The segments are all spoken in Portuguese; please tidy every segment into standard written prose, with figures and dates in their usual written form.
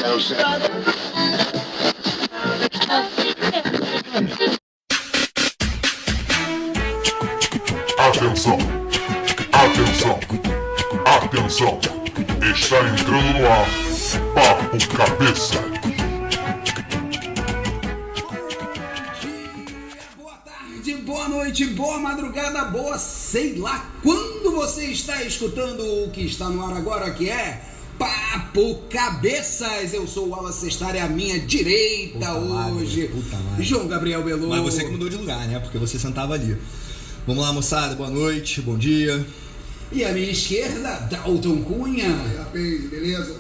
Atenção, atenção, atenção, está entrando no ar, Papo Cabeça. Boa tarde, boa noite, boa madrugada, boa sei lá quando você está escutando o que está no ar agora, que é Papo Cabeças. Eu sou o Wallace Sestari, à minha direita hoje, João Gabriel Belo. Mas você que mudou de lugar, né? Porque você sentava ali. Vamos lá, moçada, boa noite, bom dia. E à minha esquerda, Dalton Cunha. E rapaz, beleza?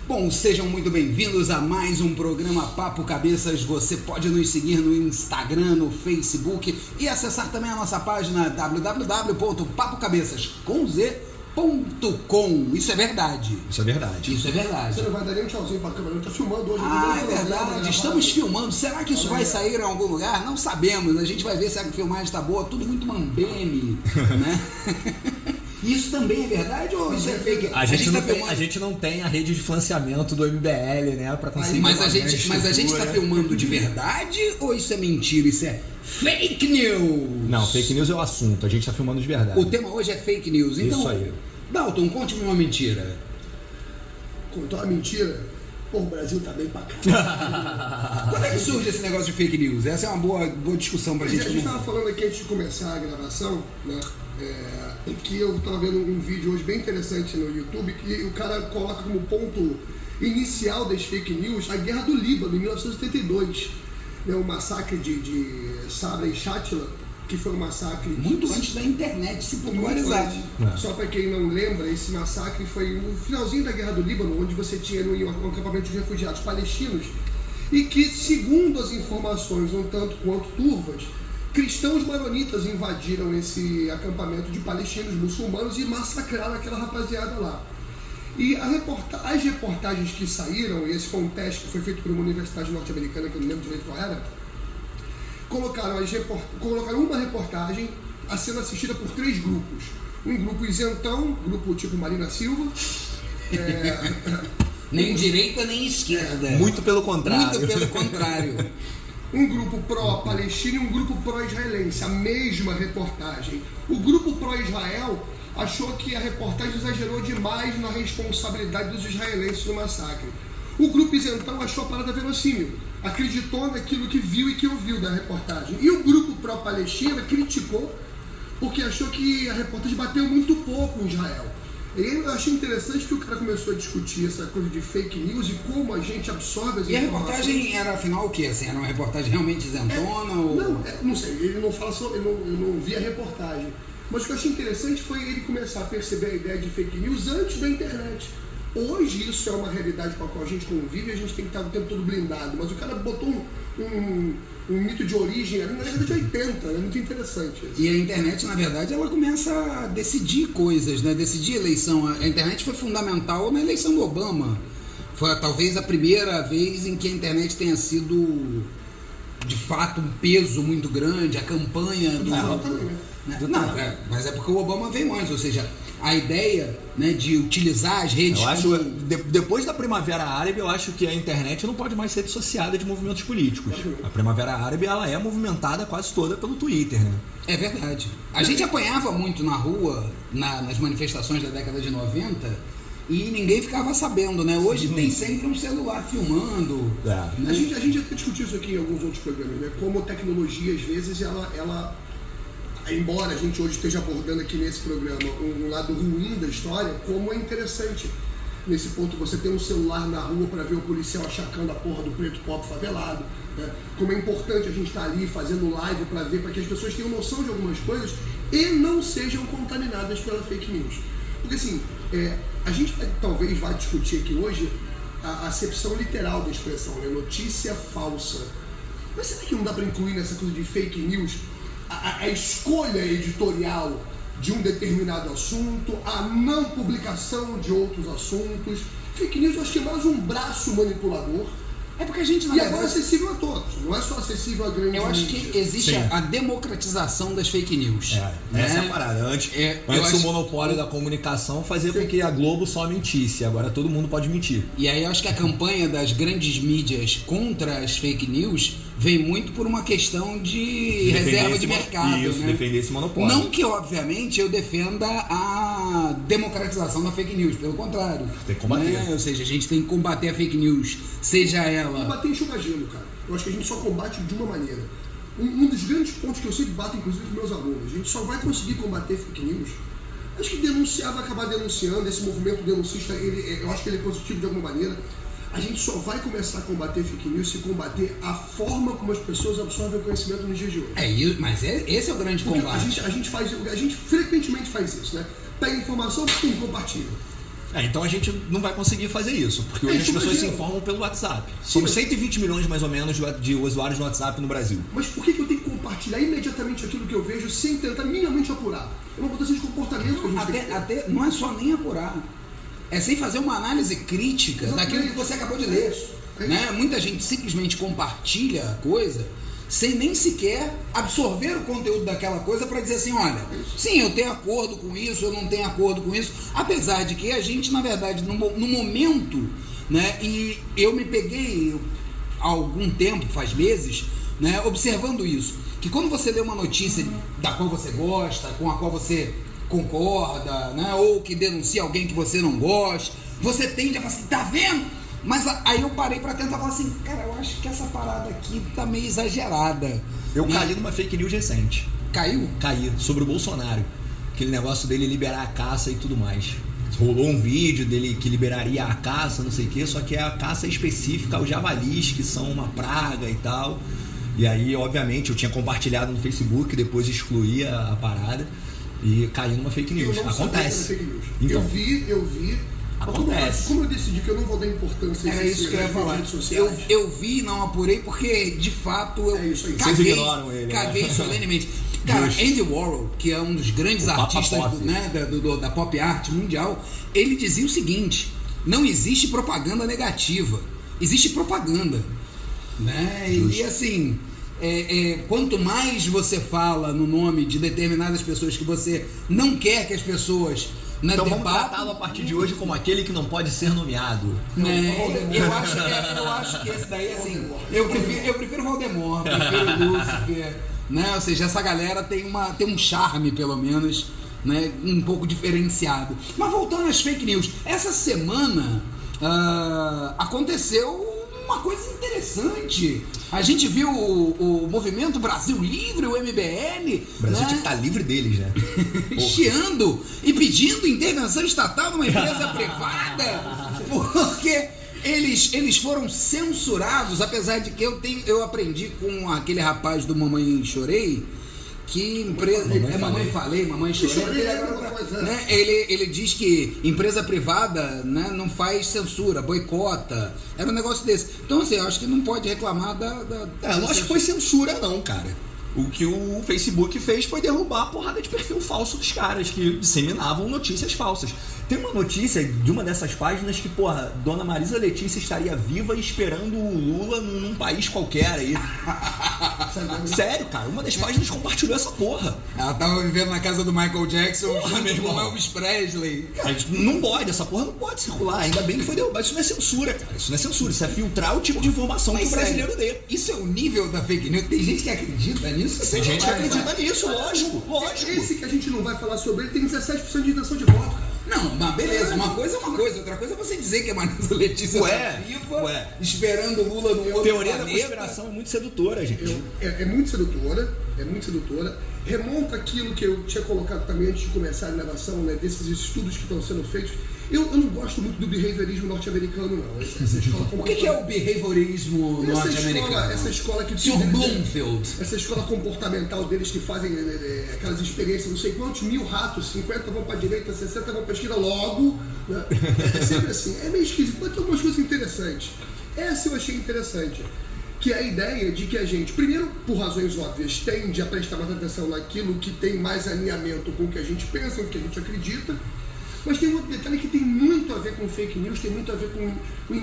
Bom, sejam muito bem-vindos a mais um programa Papo Cabeças. Você pode nos seguir no Instagram, no Facebook e acessar também a nossa página www.papocabeças.com. Isso é verdade. Isso é verdade. Isso é verdade. Você não vai dar nem um tchauzinho pra câmera, não tá filmando hoje. Ah, é verdade. Estamos filmando. Será que isso vai sair em algum lugar? Não sabemos. A gente vai ver se a filmagem está boa. Tudo muito mambeme, né? Isso também é verdade ou isso é fake? A gente não tem a rede de financiamento do MBL, né? Pra conseguir. Mas a gente tá filmando de verdade ou isso é mentira? Isso é fake news? Não, fake news é o assunto. A gente tá filmando de verdade. O tema hoje é fake news. Então, isso aí. Dalton, conte-me uma mentira. Contou uma mentira? Pô, o Brasil tá bem pra caralho. Quando é que surge esse negócio de fake news? Essa é uma boa discussão pra gente. A gente tava falando aqui antes de começar a gravação, né? Que eu tava vendo um vídeo hoje bem interessante no YouTube que o cara coloca como ponto inicial das fake news a Guerra do Líbano, em 1972. Né? O massacre de Sabra e Shatila, que foi um massacre... Muito antes da internet se popularizar. Só para quem não lembra, esse massacre foi no finalzinho da Guerra do Líbano, onde você tinha um acampamento de refugiados palestinos e que, segundo as informações um tanto quanto turvas, cristãos maronitas invadiram esse acampamento de palestinos muçulmanos e massacraram aquela rapaziada lá. E as reportagens que saíram, e esse foi um teste que foi feito por uma universidade norte-americana, que eu não lembro direito qual era, colocaram uma reportagem a sendo assistida por 3 grupos. Um grupo isentão, grupo tipo Marina Silva. Nem direita nem esquerda. Muito pelo contrário. Muito pelo contrário. Um grupo pró-palestino e um grupo pró-israelense, a mesma reportagem. O grupo pró-Israel achou que a reportagem exagerou demais na responsabilidade dos israelenses no massacre. O grupo isentão achou a parada verossímil, acreditou naquilo que viu e que ouviu da reportagem. E o grupo pró-palestina criticou porque achou que a reportagem bateu muito pouco em Israel. E eu achei interessante que o cara começou a discutir essa coisa de fake news e como a gente absorve as informações. E a reportagem era afinal o quê? Assim, era uma reportagem realmente isentona? Não sei, ele não fala sobre, eu não vi a reportagem. Mas o que eu achei interessante foi ele começar a perceber a ideia de fake news antes da internet. Hoje isso é uma realidade com a qual a gente convive e a gente tem que estar o tempo todo blindado. Mas o cara botou um mito de origem ali na década de 80, é muito interessante isso. E a internet, na verdade, ela começa a decidir coisas, né? Decidir eleição. A internet foi fundamental na eleição do Obama. Foi talvez a primeira vez em que a internet tenha sido, de fato, um peso muito grande, a campanha do... Mas é porque o Obama veio antes, ou seja, a ideia, né, de utilizar as redes... Eu acho, depois da Primavera Árabe, eu acho que a internet não pode mais ser dissociada de movimentos políticos. A Primavera Árabe, ela é movimentada quase toda pelo Twitter, né? É verdade. A gente apanhava muito na rua, nas manifestações da década de 90, e ninguém ficava sabendo, né? Hoje tem sempre um celular filmando. Né? A gente até discutiu isso aqui em alguns outros programas, né? Como a tecnologia, às vezes, ela embora a gente hoje esteja abordando aqui nesse programa um lado ruim da história, como é interessante nesse ponto você ter um celular na rua para ver o policial achacando a porra do preto pobre favelado, né? Como é importante a gente estar ali fazendo live para ver, para que as pessoas tenham noção de algumas coisas e não sejam contaminadas pela fake news. Porque assim, a gente talvez vai discutir aqui hoje a acepção literal da expressão, né? Notícia falsa. Mas será que não dá para incluir nessa coisa de fake news a escolha editorial de um determinado assunto, a não publicação de outros assuntos? Fake news eu acho que é mais um braço manipulador É porque a gente, na E agora é verdade, acessível a todos, não é só acessível a grande eu acho mídia. que existe Sim. a democratização das fake news. né? Essa é a parada. Antes eu o acho- monopólio da comunicação fazia com que a Globo só mentisse. Agora todo mundo pode mentir. E aí eu acho que a campanha das grandes mídias contra as fake news vem muito por uma questão de reserva de mercado. Isso, né? defender esse monopólio. Não que, obviamente, eu defenda a democratização da fake news, pelo contrário. Tem que combater. Né? Ou seja, a gente tem que combater a fake news, seja ela... Combater enxugadinho, cara. Eu acho que a gente só combate de uma maneira. Um dos grandes pontos que eu sempre bato, inclusive, com meus alunos, a gente só vai conseguir combater fake news. Acho que denunciar vai acabar denunciando, esse movimento denuncista, eu acho que ele é positivo de alguma maneira. A gente só vai começar a combater fake news se combater a forma como as pessoas absorvem o conhecimento nos dias de hoje. Mas esse é o grande Porque combate. a gente frequentemente faz isso, né? Pega informação, pum, compartilha. Então a gente não vai conseguir fazer isso, porque hoje as isso pessoas se imagina. informam pelo WhatsApp. Somos 120 milhões mais ou menos de usuários no WhatsApp no Brasil. Mas por que eu tenho que compartilhar imediatamente aquilo que eu vejo sem tentar minimamente apurar? É uma mudança de comportamento que a gente tem que ter. Até não é só nem apurar. É sem fazer uma análise crítica Exatamente. daquilo que você acabou de ler. É Né? Muita gente simplesmente compartilha a coisa sem nem sequer absorver o conteúdo daquela coisa para dizer assim, olha, sim, eu tenho acordo com isso, eu não tenho acordo com isso, apesar de que a gente, na verdade, no momento, né, e eu me peguei há algum tempo, faz meses, né, observando isso, que quando você lê uma notícia da qual você gosta, com a qual você concorda, né, ou que denuncia alguém que você não gosta, você tende a falar assim, tá vendo? Mas aí eu parei pra tentar falar assim, cara, eu acho que essa parada aqui tá meio exagerada. Eu né? caí numa fake news recente. Caiu? Caí sobre o Bolsonaro. Aquele negócio dele liberar a caça e tudo mais. Rolou um vídeo dele que liberaria a caça, não sei o que, só que é a caça específica aos javalis, que são uma praga e tal. E aí, obviamente, eu tinha compartilhado no Facebook, depois excluí a parada e caí numa fake news. Eu não sabia que era Acontece. fake news. Então. Eu vi. Mas Acontece. como eu decidi que eu não vou dar importância a Era isso que eu ia nas falar. redes sociais, Eu vi, não apurei, porque de fato eu É isso aí. Vocês ignoram ele, né? caguei solenemente. Cara, Justo. Andy Warhol, que é um dos grandes O Papa artistas Pop. da pop art mundial, ele dizia o seguinte: não existe propaganda negativa, existe propaganda. Né? E assim, quanto mais você fala no nome de determinadas pessoas que você não quer que as pessoas Então vamos debatam, tratá-lo a partir de hoje como aquele que não pode ser nomeado. eu acho que esse daí, assim, eu prefiro Voldemort, prefiro Lúcifer, né? Ou seja, essa galera tem um charme, pelo menos, né? Um pouco diferenciado. Mas voltando às fake news, essa semana aconteceu uma coisa interessante. A gente viu o movimento Brasil Livre, o MBL, O Brasil né? tinha que estar livre deles, né? chiando e pedindo intervenção estatal numa empresa privada, porque eles foram censurados, apesar de que eu aprendi com aquele rapaz do Mamãe Chorei, que empresa... Mamãe Chorei, né? Ele diz que empresa privada, né, não faz censura, boicota, era um negócio desse. Então assim, eu acho que não pode reclamar Não acho que foi censura não, cara. O que o Facebook fez foi derrubar a porrada de perfil falso dos caras que disseminavam notícias falsas. Tem uma notícia de uma dessas páginas que, porra, Dona Marisa Letícia estaria viva e esperando o Lula num país qualquer aí. Sério, cara, uma das páginas compartilhou essa porra. Ela tava vivendo na casa do Michael Jackson, Porra, meu junto com o irmão. Elvis Presley. Cara, não pode, essa porra não pode circular. Ainda bem que foi derrubado. Isso não é censura, cara. Isso não é censura. Isso é filtrar o tipo de informação que o brasileiro dê. Isso é o nível da fake news. Tem gente que acredita nisso. Tem gente que acredita nisso, lógico. Esse que a gente não vai falar sobre ele tem 17% de intenção de voto, cara. Não, mas beleza, uma coisa é uma coisa, outra coisa é você dizer que a Marisa Letícia tá viva, esperando o Lula no outro Teoria da planeta. conspiração é muito sedutora, gente. É muito sedutora, remonta aquilo que eu tinha colocado também antes de começar a gravação, né, desses estudos que estão sendo feitos. Eu não gosto muito do behaviorismo norte-americano, não. Essa escola O que é o behaviorismo norte-americano? Essa escola que... Sr. Bloomfield. Essa escola comportamental deles que fazem aquelas experiências, não sei quantos mil ratos, 50 vão para a direita, 60 vão para a esquerda logo. Né? É sempre assim, é meio esquisito, mas tem algumas coisas interessantes. Essa eu achei interessante, que é a ideia de que a gente, primeiro, por razões óbvias, tende a prestar mais atenção naquilo que tem mais alinhamento com o que a gente pensa, com o que a gente acredita. Mas tem um outro detalhe que tem muito a ver com fake news, tem muito a ver com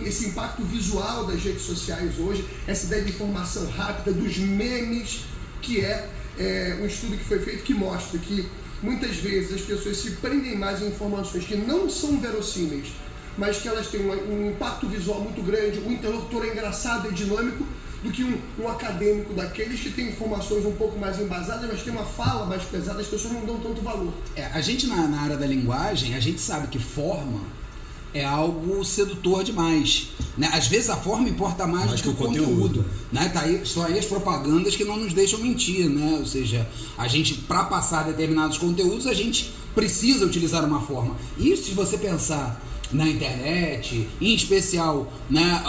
esse impacto visual das redes sociais hoje, essa ideia de informação rápida, dos memes, que é um estudo que foi feito que mostra que muitas vezes as pessoas se prendem mais em informações que não são verossímeis, mas que elas têm um impacto visual muito grande, o interlocutor é engraçado e dinâmico, do que um acadêmico daqueles que tem informações um pouco mais embasadas, mas tem uma fala mais pesada, as pessoas não dão tanto valor. A gente na área da linguagem, a gente sabe que forma é algo sedutor demais, né? Às vezes a forma importa mais do que o conteúdo, né? Estão aí as propagandas que não nos deixam mentir, né? Ou seja, a gente, para passar determinados conteúdos, a gente precisa utilizar uma forma. E se você pensar na internet, em especial, né,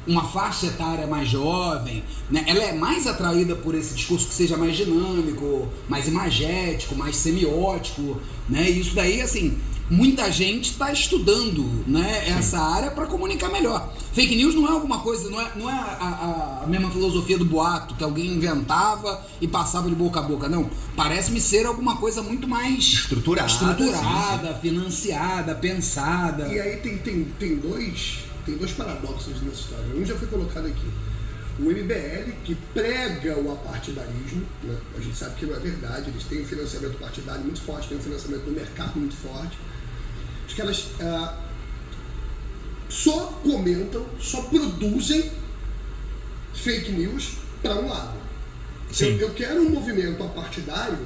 uma faixa etária mais jovem, né, ela é mais atraída por esse discurso que seja mais dinâmico, mais imagético, mais semiótico, né? E isso daí, assim, muita gente está estudando, né, essa área para comunicar melhor. Fake news não é alguma coisa, não é a mesma filosofia do boato que alguém inventava e passava de boca a boca, não. Parece-me ser alguma coisa muito mais estruturada, sim. Financiada, pensada. E aí tem dois paradoxos nessa história. Um já foi colocado aqui. O MBL, que prega o apartidarismo, né? A gente sabe que não é verdade, eles têm um financiamento partidário muito forte, têm um financiamento do mercado muito forte. Acho que elas só comentam, só produzem fake news para um lado. Eu quero um movimento apartidário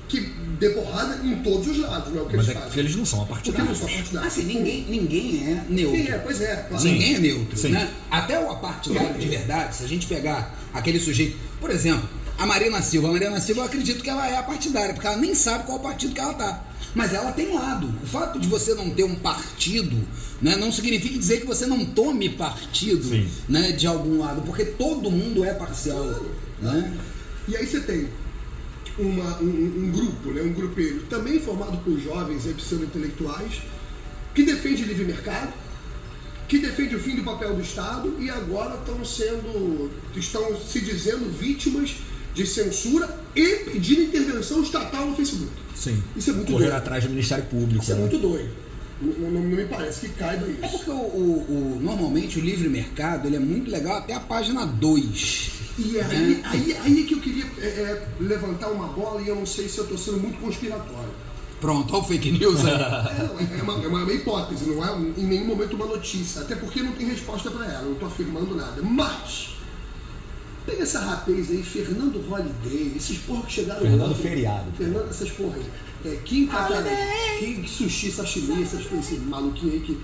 que dê porrada em todos os lados, não é o que eles fazem. Porque eles não são apartidários. Assim, ninguém é neutro. Pois é. Claro. Ninguém é neutro, né? Até o apartidário de verdade, se a gente pegar aquele sujeito, por exemplo, a Marina Silva, eu acredito que ela é apartidária, porque ela nem sabe qual partido que ela tá. Mas ela tem lado. O fato de você não ter um partido, né, não significa dizer que você não tome partido, né, de algum lado, porque todo mundo é parcial. Né? E aí você tem um grupo, né, um grupelho também formado por jovens e pseudo-intelectuais que defende livre mercado, que defende o fim do papel do Estado e agora estão se dizendo vítimas de censura e pedindo intervenção estatal no Facebook. Sim. Isso é muito Correr doido. atrás do Ministério Público. Isso é muito doido. Não me parece que caiba isso. É porque normalmente o livre mercado ele é muito legal até a página 2. E aí é que eu queria levantar uma bola e eu não sei se eu estou sendo muito conspiratório. Pronto, olha o fake news aí. É uma hipótese, não é em nenhum momento uma notícia. Até porque não tem resposta para ela, não estou afirmando nada. Mas, pega essa rapaz aí, Fernando Holiday, esses porra que chegaram... Fernando Feriado. Fernando, essas porra aí. Kim Sushi, Sashimi, essas coisas, esse maluquinho aí que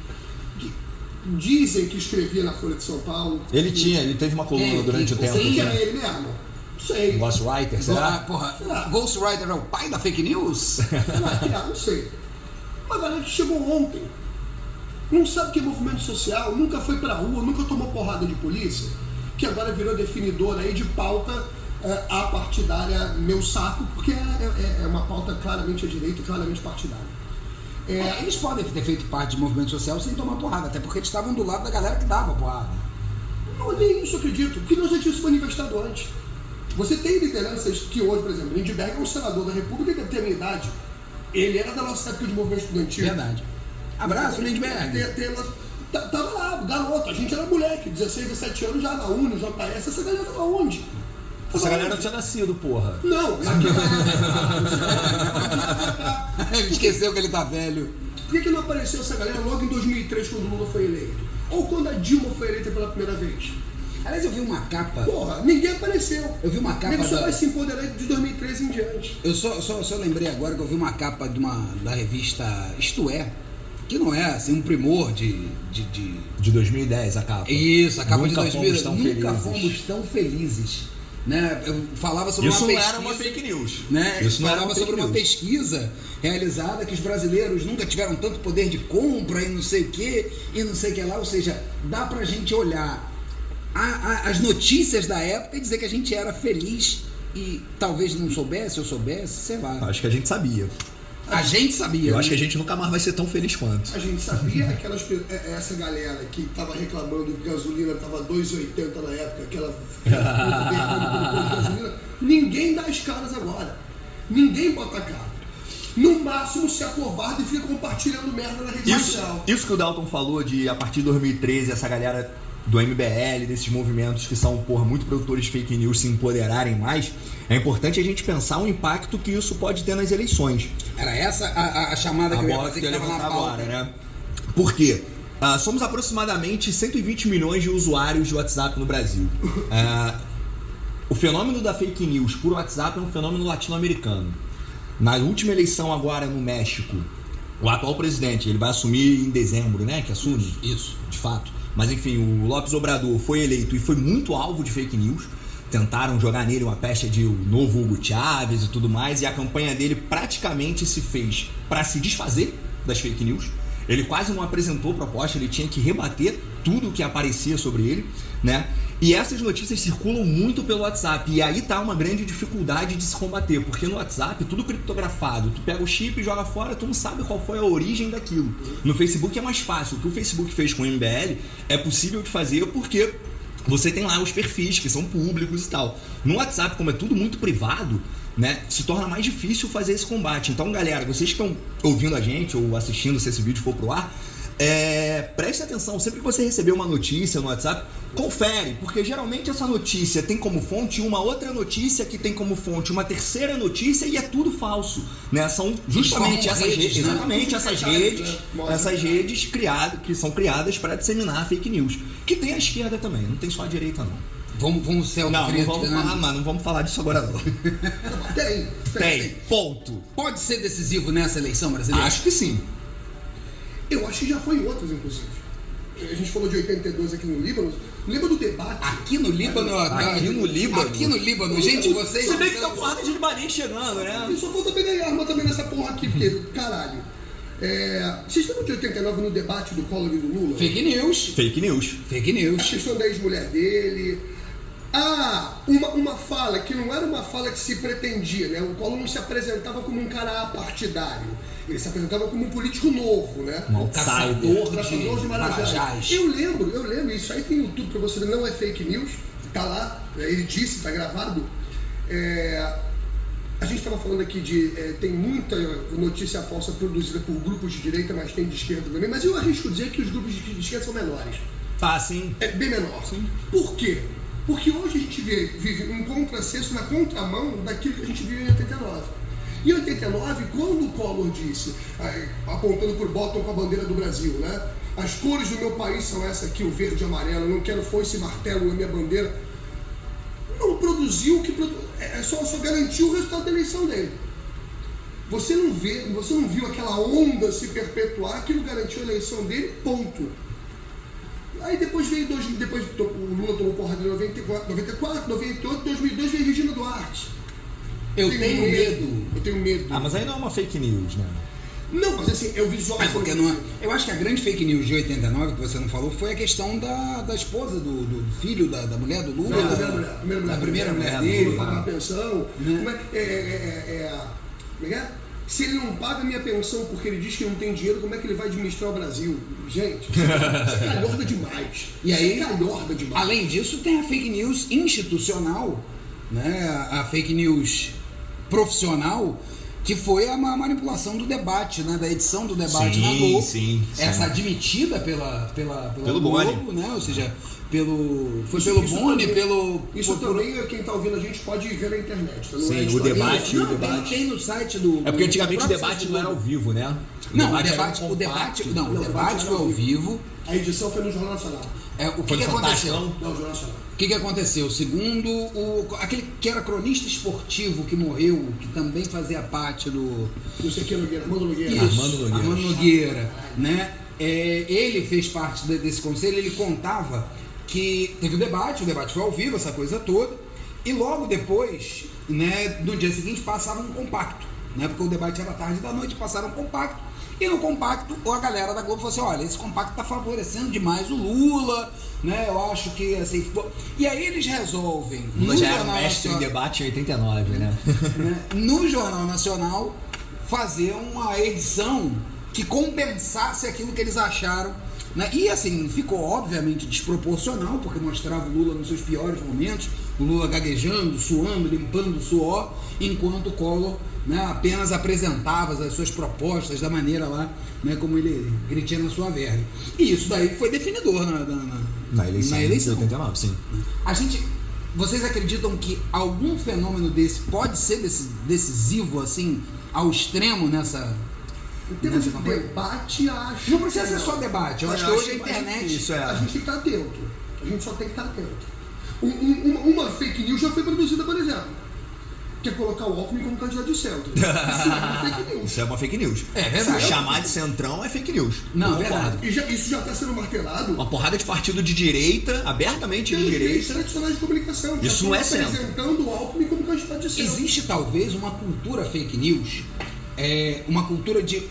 dizem que escrevia na Folha de São Paulo. Ele teve uma coluna durante o tempo. Quem que era ele mesmo? Não sei. Ghostwriter, será? Ghostwriter é o pai da fake news? Não sei. Uma galera que chegou ontem, não sabe o que é movimento social, nunca foi pra rua, nunca tomou porrada de polícia, que agora virou definidor aí de pauta apartidária meu saco, porque é uma pauta claramente à direita, claramente partidária. Eles podem ter feito parte de movimento social sem tomar porrada, até porque eles estavam do lado da galera que dava porrada. Não, nem isso acredito, porque nós já tínhamos se manifestado antes. Você tem lideranças que hoje, por exemplo, Lindbergh é um senador da República, deve ter a minha idade. Ele era da nossa época de movimento estudantil. Verdade. Abraço, Lindbergh. Tava lá, garoto, a gente era moleque, 16, 17 anos já na UNE, JS, essa galera tava onde? Essa galera não tinha nascido, porra. Não, Ele esqueceu que ele tá velho. Por que não apareceu essa galera logo em 2003, quando o Lula foi eleito? Ou quando a Dilma foi eleita pela primeira vez? Aliás, eu vi uma capa. Porra, ninguém apareceu. Eu vi uma capa. Ele só vai se empoderar de 2013 em diante. Eu só lembrei agora que eu vi uma capa da revista Isto É, que não é assim um primor de 2010 a capa. Isso, a capa Nunca de 2010. Nunca fomos tão felizes. Né? Eu falava sobre isso uma pesquisa. Isso não era uma fake news. Né? Isso não falava sobre uma pesquisa realizada que os brasileiros nunca tiveram tanto poder de compra e não sei o que, e não sei o que lá. Ou seja, dá pra gente olhar as notícias da época e dizer que a gente era feliz e talvez não soubesse, eu soubesse, sei lá. Acho que a gente sabia. A gente sabia. Eu acho que a gente nunca mais vai ser tão feliz quanto. A gente sabia essa galera que tava reclamando que gasolina tava 2,80 na época, aquela gasolina. Ninguém dá as caras agora. Ninguém bota a cara. no máximo se acovarda e fica compartilhando merda na rede social. Isso que o Dalton falou de, a partir de 2013, essa galera do MBL, desses movimentos que são, muito produtores de fake news se empoderarem mais, é importante a gente pensar o impacto que isso pode ter nas eleições. Era essa a chamada que eu ia fazer, que estava na pauta. Agora, né? Por quê? Somos aproximadamente 120 milhões de usuários de WhatsApp no Brasil. O fenômeno da fake news por WhatsApp é um fenômeno latino-americano. Na última eleição agora no México, o atual presidente, ele vai assumir em dezembro, né? Que assume? Isso, de fato. Mas enfim, o López Obrador foi eleito e foi muito alvo de fake news. Tentaram jogar nele uma pecha de o novo Hugo Chávez e tudo mais. E a campanha dele praticamente se fez para se desfazer das fake news. Ele quase não apresentou proposta, ele tinha que rebater tudo que aparecia sobre ele, né? E essas notícias circulam muito pelo WhatsApp. E aí tá uma grande dificuldade de se combater, porque no WhatsApp tudo criptografado. Tu pega o chip e joga fora, tu não sabe qual foi a origem daquilo. No Facebook é mais fácil. O que o Facebook fez com o MBL é possível de fazer porque você tem lá os perfis que são públicos e tal. No WhatsApp, como é tudo muito privado, né, se torna mais difícil fazer esse combate. Então, galera, vocês que estão ouvindo a gente ou assistindo, se esse vídeo for pro ar, preste atenção, sempre que você receber uma notícia no WhatsApp, confere, porque geralmente essa notícia tem como fonte uma outra notícia que tem como fonte uma terceira notícia e é tudo falso, né? São justamente essas redes, exatamente essas redes que são criadas para disseminar fake news, que tem a esquerda também, não tem só a direita não. Vamos ser não vamos falar disso agora não. Tem. Ponto. Pode ser decisivo nessa eleição brasileira? Acho que sim. Eu acho que já foi em outras, inclusive. A gente falou de 82 aqui no Líbano. Lembra do debate? Aqui no Líbano, gente, vocês... Se bem que tá porrada de libanês chegando, né? E só falta pegar arma também nessa porra aqui, porque, caralho. Vocês lembram de 89 no debate do Collor e do Lula? Fake news. A questão da ex-mulher dele. Uma fala que não era uma fala que se pretendia, né? O Collor não se apresentava como um cara apartidário. Ele se apresentava como um político novo, né? Caçador de Marajás. Eu lembro, isso aí tem no YouTube pra você ver, não é fake news, tá lá, ele disse, tá gravado. A gente estava falando aqui de tem muita notícia falsa produzida por grupos de direita, mas tem de esquerda também, mas eu arrisco dizer que os grupos de esquerda são menores. Sim. É bem menor. Sim. Por quê? Porque hoje a gente vive um contrassenso na contramão daquilo que a gente vive em 89. Em 89, quando o Collor disse, apontando por Bottom com a bandeira do Brasil, né? As cores do meu país são essa aqui, o verde e amarelo, eu não quero foice e martelo na minha bandeira. Não produziu o que só garantiu o resultado da eleição dele. Você não viu aquela onda se perpetuar, aquilo garantiu a eleição dele, ponto. Aí depois veio o Lula tomou porrada em 94, 98, 2002 veio Regina Duarte. Eu tenho medo. Mas aí não é uma fake news, né? Não, mas assim, é o visual. Porque não é, eu acho que a grande fake news de 89, que você não falou, foi a questão da esposa do filho, da mulher do Lula. Da primeira mulher dele, pagar a pensão. Como é? Se ele não paga a minha pensão porque ele diz que não tem dinheiro, como é que ele vai administrar o Brasil? Gente, isso é calhorda demais. E aí, além disso, tem a fake news institucional, né? A fake news profissional, que foi a manipulação do debate, né? Da edição do debate na Globo. Sim. Essa admitida pelo Globo, né? Ou seja, pelo Boni, Isso também, quem tá ouvindo a gente pode ver na internet. Tá? O debate. Tem no site do... É porque antigamente o debate não era ao vivo, né? O debate foi ao vivo. A edição foi no Jornal Nacional. O que aconteceu? Não, o Jornal Nacional. O que aconteceu? Segundo aquele que era cronista esportivo que morreu, que também fazia parte do... Não sei o que, Armando Nogueira, né? Ele fez parte desse conselho, ele contava que teve o debate foi ao vivo, essa coisa toda, e logo depois, né, no dia seguinte, passava um compacto, né, porque o debate era tarde da noite, passaram um compacto, e no compacto a galera da Globo falou assim, olha, esse compacto está favorecendo demais o Lula, né, eu acho que assim, e aí eles resolvem, Lula já era mestre em debate em 89, né? No Jornal Nacional, fazer uma edição que compensasse aquilo que eles acharam, né? E assim, ficou obviamente desproporcional, porque mostrava o Lula nos seus piores momentos, o Lula gaguejando, suando, limpando o suor, enquanto o Collor né, apenas apresentava as suas propostas da maneira lá, né, como ele tinha na sua verve. E isso daí foi definidor Na eleição de 89, sim. Vocês acreditam que algum fenômeno desse pode ser decisivo, assim, ao extremo nessa... Em termos de campanha? debate, acho... Não precisa ser só debate, eu acho que hoje a mais internet... difícil, A gente tem que estar atento. A gente só tem que estar atento. Uma fake news já foi produzida, por exemplo, que é colocar o Alckmin como candidato de centro. Isso é uma fake news. Isso é uma fake news. É verdade. Chamar de centrão é fake news. Não, Eu é verdade. concordo. E isso já está sendo martelado Uma porrada de partido de direita, abertamente de pelos meios direita. tradicionais de comunicação. Isso não é centro. Apresentando o Alckmin como candidato de centro. Existe talvez uma cultura fake news,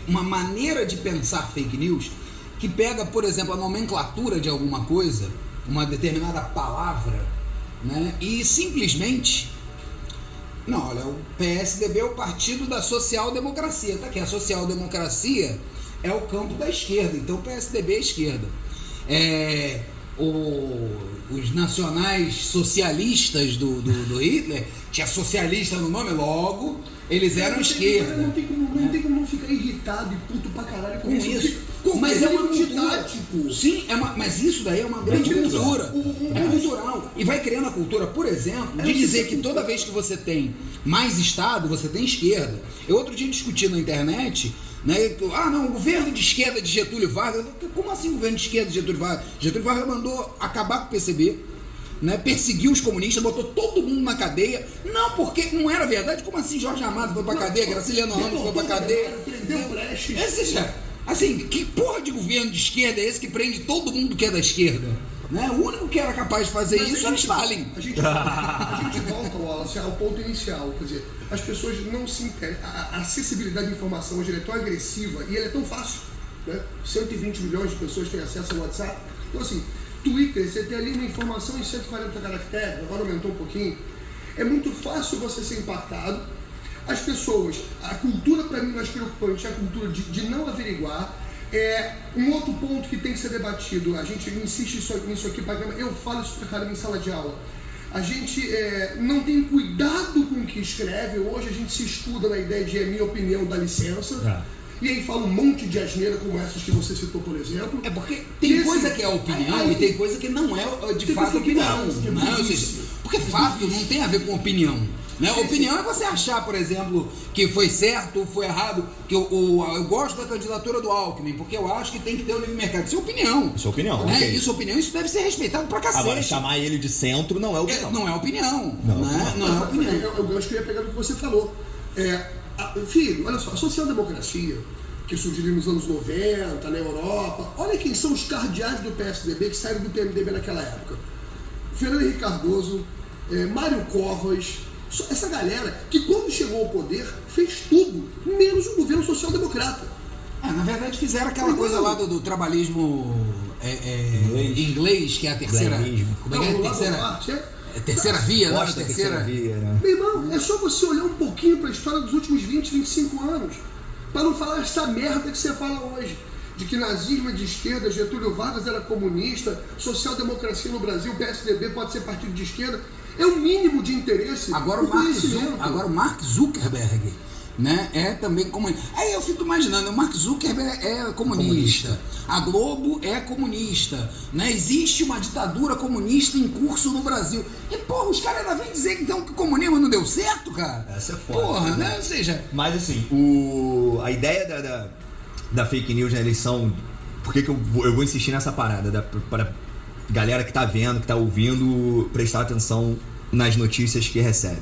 uma maneira de pensar fake news que pega, por exemplo, a nomenclatura de alguma coisa, uma determinada palavra, né, e simplesmente... Não, olha, o PSDB é o partido da social-democracia, tá aqui, a social-democracia é o campo da esquerda, então o PSDB é a esquerda. Os nacionais socialistas do Hitler, tinha socialista no nome, logo eles eram esquerda. Não tem como não ficar irritado e puto pra caralho Com isso. Mas é uma cultura. Sim, mas isso daí é uma grande cultura. É cultural. E vai criando a cultura, por exemplo, de dizer que toda vez que você tem mais Estado, você tem esquerda. Eu outro dia discuti na internet, né? O governo de esquerda de Getúlio Vargas. Como assim governo de esquerda de Getúlio Vargas? Getúlio Vargas mandou acabar com o PCB. Né, perseguiu os comunistas, botou todo mundo na cadeia. Não, porque não era verdade. Como assim Jorge Amado foi pra cadeia, Graciliano Ramos foi pra cadeia? Assim, que porra de governo de esquerda é esse que prende todo mundo que é da esquerda? Né? O único que era capaz de fazer isso era Stalin. A gente volta, Wallace, ao ponto inicial. Quer dizer, as pessoas não se interessam. A acessibilidade de informação hoje é tão agressiva e ela é tão fácil. Né? 120 milhões de pessoas têm acesso ao WhatsApp. Então, assim, Twitter, você tem ali uma informação em 140 caracteres, agora aumentou um pouquinho. É muito fácil você ser impactado. As pessoas, a cultura para mim mais preocupante é a cultura de não averiguar. Um outro ponto que tem que ser debatido, a gente insiste nisso aqui, eu falo isso pra caramba em sala de aula. A gente não tem cuidado com o que escreve. Hoje a gente se escuda na ideia de minha opinião, dá licença. E aí fala um monte de asneira como essas que você citou, por exemplo. É porque tem coisa que é opinião e tem coisa que não é de fato opinião. Ou seja, porque fato não tem a ver com opinião. Né? Opinião é você achar, por exemplo, que foi certo ou foi errado. Que eu gosto da candidatura do Alckmin, porque eu acho que tem que ter o livre mercado. Isso é opinião. Isso é opinião. Né? Okay. Isso é opinião, isso deve ser respeitado pra cacete. Agora, chamar ele de centro não é opinião. Não é opinião. Não é opinião. Eu acho que eu ia pegar do que você falou. Filho, olha só, a social-democracia, que surgiu nos anos 90, na Europa, olha quem são os cardeais do PSDB que saíram do PMDB naquela época. Fernando Henrique Cardoso, Mário Covas, essa galera que quando chegou ao poder fez tudo, menos o governo social-democrata. Na verdade fizeram aquela coisa lá do trabalhismo inglês, que é a terceira... Como é que é a terceira? Terceira via, não? Terceira via, né? Meu irmão, é só você olhar um pouquinho para a história dos últimos 20, 25 anos, para não falar essa merda que você fala hoje, de que nazismo é de esquerda, Getúlio Vargas era comunista, social-democracia no Brasil, PSDB pode ser partido de esquerda. É o mínimo de interesse. Agora o Mark Zuckerberg, né, é também comunista. Aí eu fico imaginando, o Mark Zuckerberg é comunista, a Globo é comunista, né? Existe uma ditadura comunista em curso no Brasil. E, porra, os caras ainda vêm dizer então que o comunismo não deu certo, cara? Essa é foda. Porra, né? Ou seja... Mas, assim, a ideia da fake news na eleição, por que eu vou insistir nessa parada? Para galera que tá vendo, que tá ouvindo, prestar atenção nas notícias que recebe.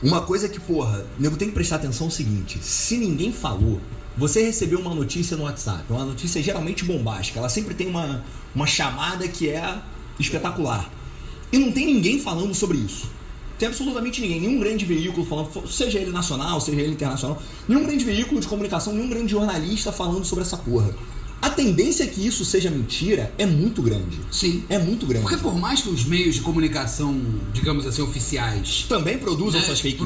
Uma coisa que, porra, o nego tem que prestar atenção é o seguinte: se ninguém falou, você recebeu uma notícia no WhatsApp, uma notícia geralmente bombástica, ela sempre tem uma chamada que é espetacular. E não tem ninguém falando sobre isso. Tem absolutamente ninguém, nenhum grande veículo falando, seja ele nacional, seja ele internacional, nenhum grande veículo de comunicação, nenhum grande jornalista falando sobre essa porra. A tendência que isso seja mentira é muito grande. Sim. É muito grande. Porque por mais que os meios de comunicação, digamos assim, oficiais... também produzam suas fake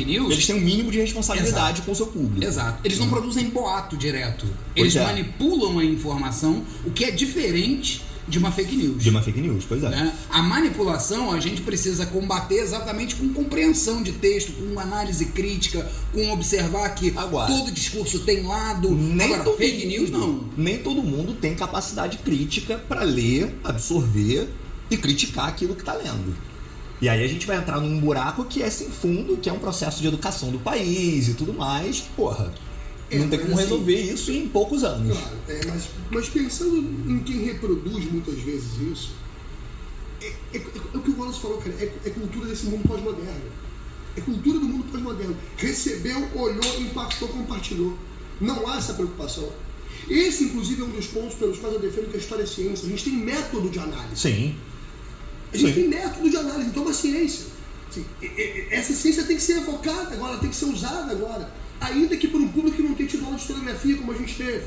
news, eles têm um mínimo de responsabilidade com o seu público. Exato. Eles não produzem boato direto. Eles manipulam a informação, o que é diferente de uma fake news. De uma fake news, pois é. Né? A manipulação a gente precisa combater exatamente com compreensão de texto, com análise crítica, com observar que Agora, todo discurso tem lado. Nem Agora, todo fake news mundo, não. Nem todo mundo tem capacidade crítica para ler, absorver e criticar aquilo que tá lendo. E aí a gente vai entrar num buraco que é sem fundo, que é um processo de educação do país e tudo mais, que, porra, não tem como resolver isso em poucos anos. Claro, mas pensando em quem reproduz muitas vezes isso, é o que o Wallace falou, cara, é cultura desse mundo pós-moderno. É cultura do mundo pós-moderno. Recebeu, olhou, impactou, compartilhou. Não há essa preocupação. Esse, inclusive, é um dos pontos pelos quais eu defendo que a história é ciência. A gente tem método de análise. Sim. A gente tem método de análise, então é uma ciência. Assim, essa ciência tem que ser evocada agora, tem que ser usada agora. Ainda que por um público que não tem tido aula de historiografia como a gente teve.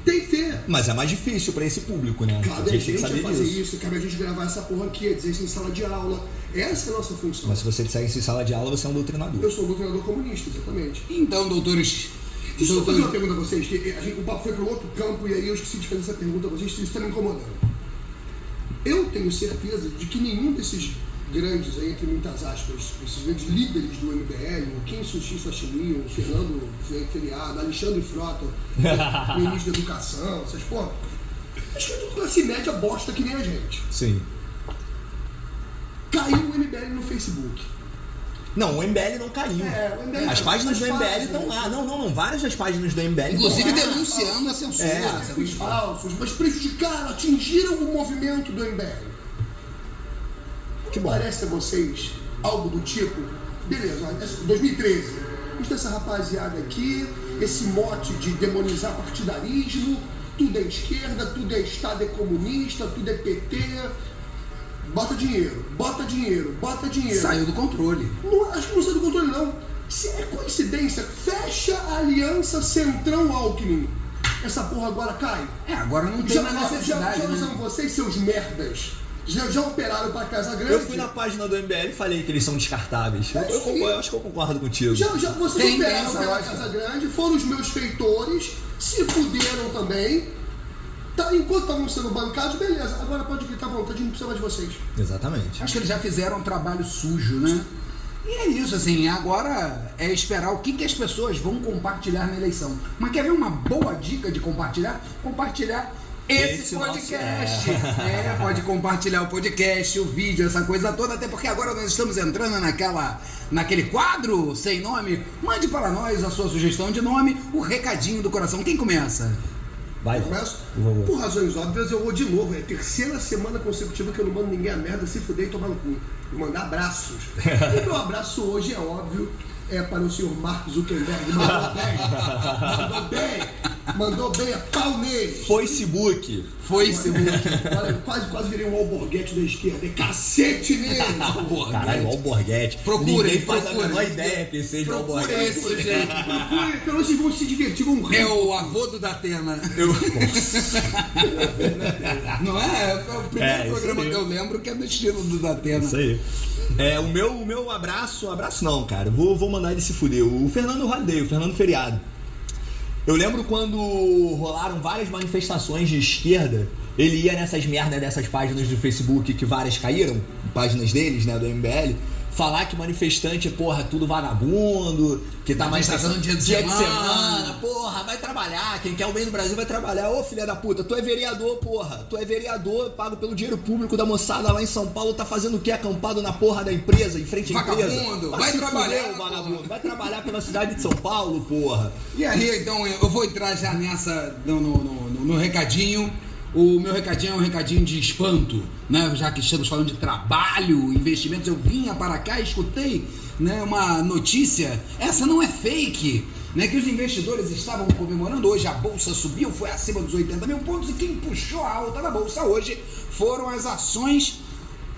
Tem que ter. Mas é mais difícil pra esse público, né? Cabe a gente tem que saber fazer disso. isso, cabe a gente gravar essa porra aqui, dizer isso em sala de aula. Essa é a nossa função. Mas se você disser isso em sala de aula, você é um doutrinador. Eu sou um doutrinador comunista, exatamente. Então, doutores. Deixa eu fazer uma pergunta a vocês, que o papo foi para outro campo e aí eu esqueci de fazer essa pergunta a vocês, isso está me incomodando. Eu tenho certeza de que nenhum desses grandes, aí, entre muitas aspas, esses grandes líderes do MBL, o Ken Sushi Sashimi, o Fernando Feriado, Alexandre Frota, o ministro da Educação, essas porra, acho que é tudo classe média bosta que nem a gente. Sim. Caiu o MBL no Facebook. Não, o MBL não caiu. O MBL As páginas do MBL páginas, estão lá. Não. Várias das páginas do MBL Inclusive estão lá. denunciando a censura. Os falsos, mas prejudicaram, atingiram o movimento do MBL. Que bom. Parece a vocês algo do tipo, beleza, 2013, a gente tem essa rapaziada aqui, esse mote de demonizar partidarismo, tudo é esquerda, tudo é Estado é comunista, tudo é PT, bota dinheiro. Saiu do controle. Não, acho que não saiu do controle não. Se é coincidência, fecha a aliança Centrão-Alckmin. Essa porra agora cai. Agora não tem mais necessidade. Já usaram vocês, seus merdas? Já operaram pra Casa Grande? Eu fui na página do MBL e falei que eles são descartáveis. Eu acho que eu concordo contigo. Já vocês Tem operaram essa pela lógica. Casa Grande, foram os meus feitores, se fuderam também. Tá, enquanto estavam sendo bancados, beleza. Agora pode gritar à vontade, não precisa mais de vocês. Exatamente. Acho que eles já fizeram um trabalho sujo, né? E é isso, assim, agora é esperar o que as pessoas vão compartilhar na eleição. Mas quer ver uma boa dica de compartilhar? Compartilhar esse podcast. Pode compartilhar o podcast, o vídeo, essa coisa toda, até porque agora nós estamos entrando naquele quadro sem nome. Mande para nós a sua sugestão de nome, o recadinho do coração. Quem começa? Vai. Começo? Por favor. Por razões óbvias, eu vou de novo. É a terceira semana consecutiva que eu não mando ninguém a merda, se fuder e tomar no cu. Vou mandar abraços. E meu abraço hoje é óbvio, é para o senhor Mark Zuckerberg. Mandou bem, é pau nele. Facebook. Olha, quase virei um alborguete da esquerda. É cacete nele. Caralho, o Alborguete. Procurem, Ninguém faz a menor ideia que seja o Procure Alborguete. esse, gente. Procure, pelo menos vocês vão se divertir, vão rir. É o avô do Datena. Não é? É o primeiro isso programa aí. que eu lembro que é do estilo do Datena. Isso aí. O meu abraço não, cara. Vou mandar ele se fuder. O Fernando Holiday, o Fernando Feriado. Eu lembro quando rolaram várias manifestações de esquerda, ele ia nessas merdas dessas páginas do Facebook que várias caíram, páginas deles, né, do MBL, falar que manifestante é, porra, tudo vagabundo, que tá Manifestação manifestando dia de semana. semana, porra, vai trabalhar, quem quer o bem do Brasil vai trabalhar. Ô, filha da puta, tu é vereador, porra, tu é vereador, pago pelo dinheiro público da moçada lá em São Paulo, tá fazendo o quê? Acampado na porra da empresa, em frente à empresa? Vagabundo, vai se trabalhar, fuder, vagabundo, vai trabalhar pela cidade de São Paulo, porra. E aí, então, eu vou entrar já nessa, no recadinho. O meu recadinho é um recadinho de espanto, né? Já que estamos falando de trabalho, investimentos, eu vinha para cá e escutei, né, uma notícia, essa não é fake, né, que os investidores estavam comemorando hoje, a bolsa subiu, foi acima dos 80 mil pontos e quem puxou a alta da bolsa hoje foram as ações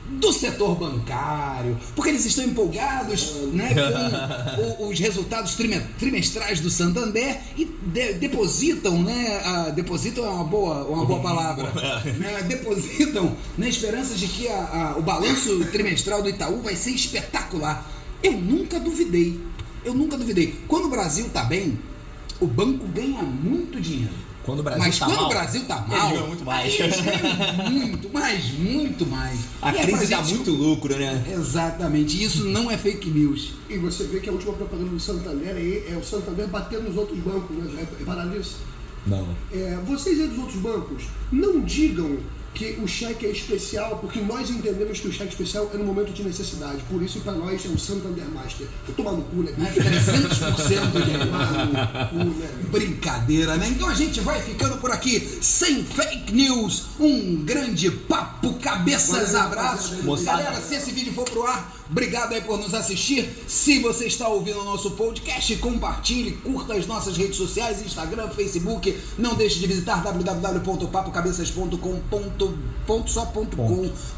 do setor bancário, porque eles estão empolgados, né, com os resultados trimestrais do Santander e depositam, né, depositam é uma boa palavra, né, depositam na esperança de que o balanço trimestral do Itaú vai ser espetacular. Eu nunca duvidei. Quando o Brasil tá bem, o banco ganha muito dinheiro. Quando o Brasil Mas tá quando mal, o Brasil tá eles mal, ganham muito mais. aí eles ganham muito mais. A E é crise pra dá gente- muito lucro, né? Exatamente, isso não é fake news. E você vê que a última propaganda do Santander é o Santander batendo nos outros bancos, né? Já repararam isso? Não. Vocês aí dos outros bancos, não digam que o cheque é especial, porque nós entendemos que o cheque especial é no momento de necessidade. Por isso, para nós, é o Santander Master. Eu tomar no cu, né? 300% de Tomar no cu, né? brincadeira, né? Então a gente vai ficando por aqui, sem fake news. Um grande papo, cabeças, Valeu, abraços. moçada. Galera, se esse vídeo for pro ar, obrigado aí por nos assistir. Se você está ouvindo o nosso podcast, compartilhe, curta as nossas redes sociais, Instagram, Facebook. Não deixe de visitar www.papocabeças.com.com,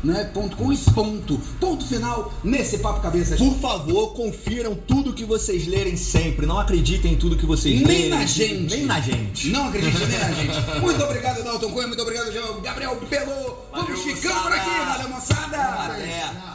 né? .com e ponto. Ponto final nesse Papo Cabeças. Por favor, confiram tudo que vocês lerem sempre. Não acreditem em tudo que vocês Nem lerem. na gente. Nem na gente. Não acredite nem na gente. Muito obrigado, Dalton Cunha. Muito obrigado, Gabriel Pelô. Vamos ficando por aqui. Valeu, moçada. Até.